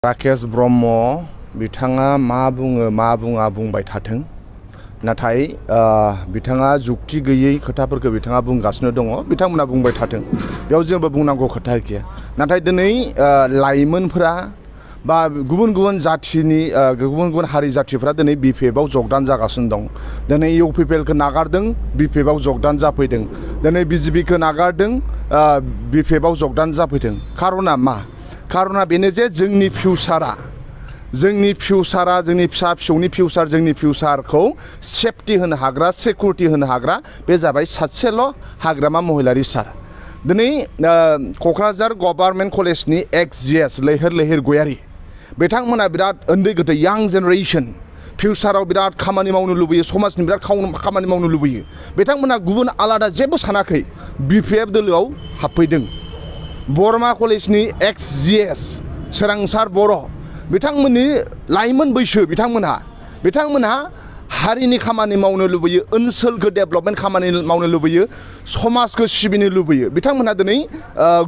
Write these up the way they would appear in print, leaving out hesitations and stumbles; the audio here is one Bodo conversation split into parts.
राकेश ब्रह्म बिथाङा मा बुङो मा बुङा बुंबाय थाथों नाथाय बिथाङा जुक्ति गैयै खोथाफोरखौ बिथाङा बुंगासिनो दङ बिथांमोना बुंबाय थाथों बेयाव जेबो बुंनांगौ खोथा गैया नाथाय दिनै लाइमोनफोरा बा गुबुन गुबुन जाथिनि गुबुन गुबुन हारि जाथिफ्रा दिनै बिपिएफआव जगदान जागासिनो दं दिनै इउपिपिएलखौ नागारदों बिपिएफआव जगदान जाफैदों दिनै बिजेपिखौ नागारदों बिपिएफआव जगदान जाफैदों खारना मा खारना बेनो जे जोंनि फिउचारा जोंनि फिसा फिसौनि फिउचार जोंनि फिउचारखौ सेफटि होनो हाग्रा सिकिउरिटि होनो हाग्रा बे जाबाय सासेल' हाग्रामा महिलारि सार दिनै क'क्राझार गभर्नमेन्ट कलेजनि एक्स-जिएस लैहोर गयारि बिथांमोना बिराद उन्दै गथै यां जेनेरेशन फिउचाराव बिराद खामानि मावनो लुबैयो समाजनि बिराद खामानि मावनो लुबैयो बिथांमोना गुबुन आलादा जेबो सानाखै बिपिएफ दोलोआव हाबफैदों बरमा कलेजनि एक्स-जिएस सोरांसार बर' बिथांमोननि लाइमोन बैसो बिथांमोनहा हारिनि खामानि मावनो लुबैयो ओनसोलखौ डेभेलपमेन्ट खामानि मावनो लुबैयो समाजखौ सिबिनो लुबैयो बिथांमोनहा दिनै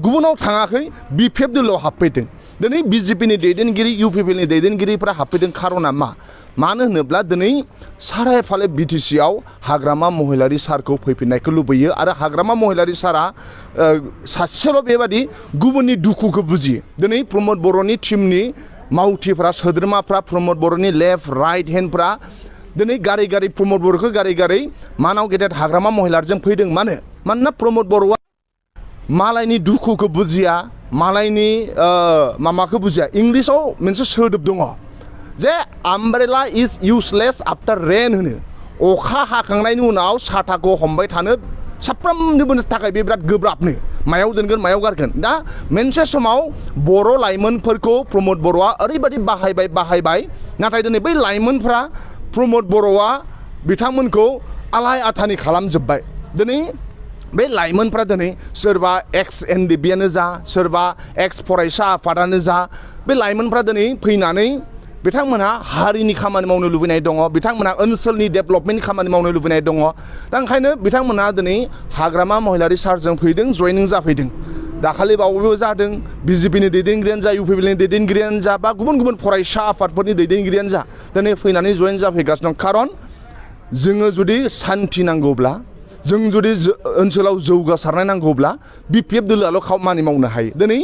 गुबुनाव थाङाखै बिपिएफ दोलोआव हाबफैदों दिनै बिजेपिनि दैदेनगिरि इउपिपिएलनि दैदेनगिरिफ्रा हाबफैदों खारना मानो होनोब्ला दिनै सारायफाले बिटिसिआव हाग्रामा महिलारि सारखौ फैफिननायखौ लुबैयो आरो हाग्रामा महिलारि सारा सासेल' बेबादि गुबुननि दुखुखौ बुजियो दिनै प्रमद बर'नि टीमनि मावथिफ्रा सोद्रोमाफ्रा प्रमद बर'नि लेफ्ट राइट हेन्डफ्रा दिनै गारि प्रमद बर'खौ गारि मानाव गेदेर हाग्रामा महिलारिजों फैदों मानोना प्रमद बर'आ मालायनि दुखुखौ बुजिया मालायनि मामाखौ बुजिया इंलिसाव मोनसे सोदोब दङ जे आमब्रेला इज इउजलेस आफ्टार रेन होनो अखा हाखांनायनि उनाव साथाखौ हमबाय थानो साफ्रोमनिबो थाखाय बे बिराद गोब्राबनो मायाव दोनगोन मायाव गारगोन दा मोनसे समाव बर' लाइमोनफोरखौ प्रमद बर'आ ओरैबायदि बाहायबाय नाथाय दिनै बै लाइमोनफ्रा प्रमद बर'आ बिथांमोनखौ आलाय आथानि खालामजोब्बाय दिनै बे लाइमोनफ्रा दिनै सोरबा एक्स एनडिबिआनो जा सोरबा एक्स फरायसा आफादानो जा बे लाइमोनफ्रा दिनै फैनानै बिथांमोनहा हारिनि खामानि मावनो लुबैनाय दङ बिथांमोनहा ओनसोलनि डेभेलपमेन्ट खामानि मावनो लुबैनाय दङ दा ओंखायनो बिथांमोनहा दिनै हाग्रामा महिलारि सारजों फैदों जयनिं जाफैदों दाखालि बावैबो जादों बिजेपिनि दैदेनगिरियानो जा इउपिपिएलनि दैदेनगिरियानो जा बा गुबुन फरायसा आफादफोरनि दैदेनगिरियानो जा दिनै फैनानै जयेन जाफैगासिनो दं खारन जोङो जुदि सान्थि नांगौब्ला जों जुदि ओनसोलाव जौगासारनाय नांगौब्ला बिपिएफ दोलोआल' खामानि मावनो हायो दिनै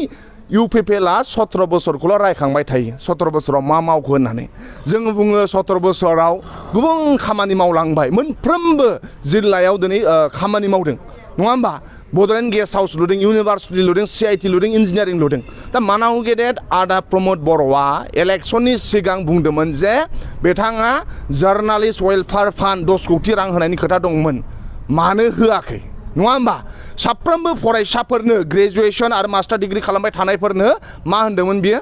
इउपिपिएलआ 17 बोसोरखौल' रायखांबाय थायो 17 बोसोराव मा मावखो होननानै जोङो बुङो 17 बोसोराव गुबुन खामानि मावलांबाय मोनफ्रोमबो जिल्लायाव दिनै खामानि मावदों नङा होमबा बड'लेण्ड गेस्ट हाउस लुदों इउनिभार्सिटि लुदों सिआइटि लुदों इन्जिनियारिं लुदों दा मानाव गेदेर आदा प्रमद बर'आ इलेक्सननि सिगां बुंदोंमोन जे बिथाङा जार्नालिस्ट वेलफेयार फान्ड 10 कोटि रां होनायनि खोथा दंमोन मानो होआखै नङा होमबा साफ्रोमबो फरायसाफोरनो ग्रेजुएसन आरो मास्टार डिग्री खालामबाय थानायफोरनो मा होनदोंमोन बियो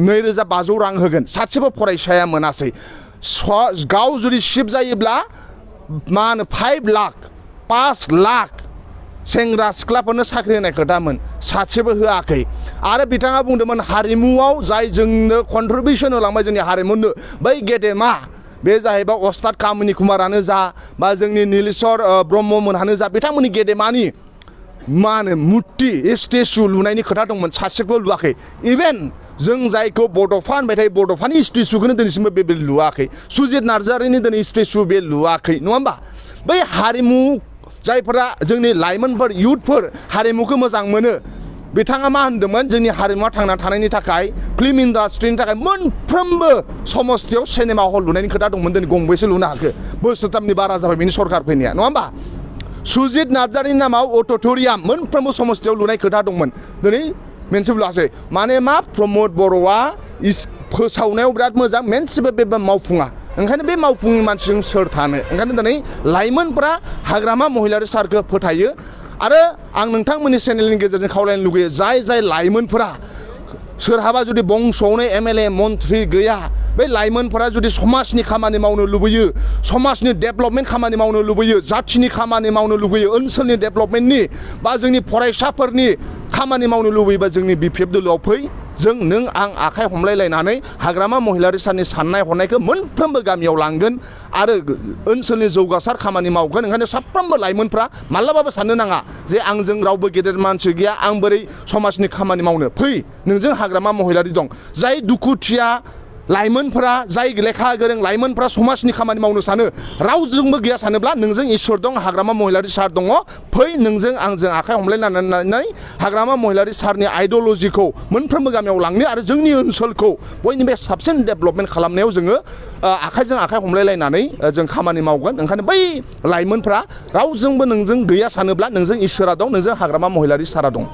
2500 रां होगोन सासेबो फरायसाया मोनासै गाव जुदि शिफ्ट जायोब्ला मा होनो 5 लाख सेंग्रा सिख्लाफोरनो साख्रि होनाय खोथामोन सासेबो होआखै आरो बिथाङा बुंदोंमोन हारिमुआव जाय जोंनो कन्ट्रिबिउसन होलांबाय जोंनि हारिमुनो बै गेदेमा बे जाहैबाय अस्ताद कामिनी कुमारानो जा बा जोंनि नीलेश्वर ब्रह्ममोनहानो जा बिथांमोननि गेदेमानि मा होनो मुर्ति स्टेचु लुनायनि खोथा दंमोन सासेखौबो लुवाखै इभेन जों जायखौ बड'फा होनबाय थायो बड'फानि स्टेचुखौनो दिनैसिमबो बे लुवाखै सुजित नार्जारिनि दिनै स्टेचु बे लुवाखै नङा होमबा बै हारिमु जायफोरा जोंनि लाइमोनफोर इयुथफोर हारिमुखौ मोजां मोनो बिथाङा मा होनदोंमोन जोंनि हारिमुआ थांना थानायनि थाखाय फिल्म इन्डास्ट्रिनि थाखाय मोनफ्रोमबो समस्थियाव सिनेमा हल लुनायनि खोथा दंमोन दिनै गंबेसे लुनो हाखो बोसोरथामनि बारा जाबाय बिनि सरकार फैनाया नङा होमबा सुजित नार्जारिनि नामाव अडिट'रियाम मोनफ्रोमबो समस्थियाव लुनाय खोथा दंमोन दिनै मोनसेबो लुवासै माने मा प्रमद बर'आ फोसावनायाव बिराद मोजां मोनसेबो बे मावफुङा ओंखायनो बे मावफुंनि मानसिजों सोर थानो ओंखायनो दिनै लाइमोनफ्रा हाग्रामा महिलारि सारखौ फोथायो आरो आं नोंथांमोननि चेनेलनि गेजेरजों खावलायनो लुगैयो जाय लाइमोनफोरा सोरहाबा जुदि बंस'आवनो एमएलए मन्त्रि गैया बे लाइमोनफोरा जुदि समाजनि खामानि मावनो लुबैयो समाजनि डेभेलपमेन्ट खामानि मावनो लुबैयो जाथिनि खामानि मावनो लुबैयो ओनसोलनि डेभेलपमेन्टनि बा जोंनि फरायसाफोरनि खामानि मावनो लुबैबा जोंनि बिपिएफ दोलोआव फै जों नों आं आखाइ हमलायलायनानै हाग्रामा महिलारि साननि साननाय हनायखौ मोनफ्रोमबो गामियाव लांगोन आरो ओनसोलनि जौगासार खामानि मावगोन। ओंखायनो साफ्रोमबो लाइमोनफ्रा माब्लाबाबो साननो नाङा जे आंजों रावबो गेदेर मानसि गैया आं बोरै समाजनि खामानि मावनो। फै नोंजों हाग्रामा महिलारि दं। जाय दुखुथिया लाइमोनफोरा जाय लेखा गोरों लाइमोनफ्रा समाजनि खामानि मावनो सानो रावजोंबो गैया सानोब्ला नोंजों इसोर दं हाग्रामा महिलारि सार दङ। फै नोंजों आंजों आखाइ हमलायनानै हाग्रामा महिलारि सारनि आइडिअलजिखौ मोनफ्रोमबो गामियाव लांनो आरो जोंनि ओनसोलखौ बयनिफ्राय साबसिन डेभेलपमेन्ट खालामनायाव जोङो आखाइजों आखाइ हमलायलायनानै जों खामानि मावगोन। ओंखायनो बै लाइमोनफ्रा रावजोंबो नोंजों गैया सानोब्ला नोंजों इसोरा दं नोंजों हाग्रामा महिलारि सारा दं।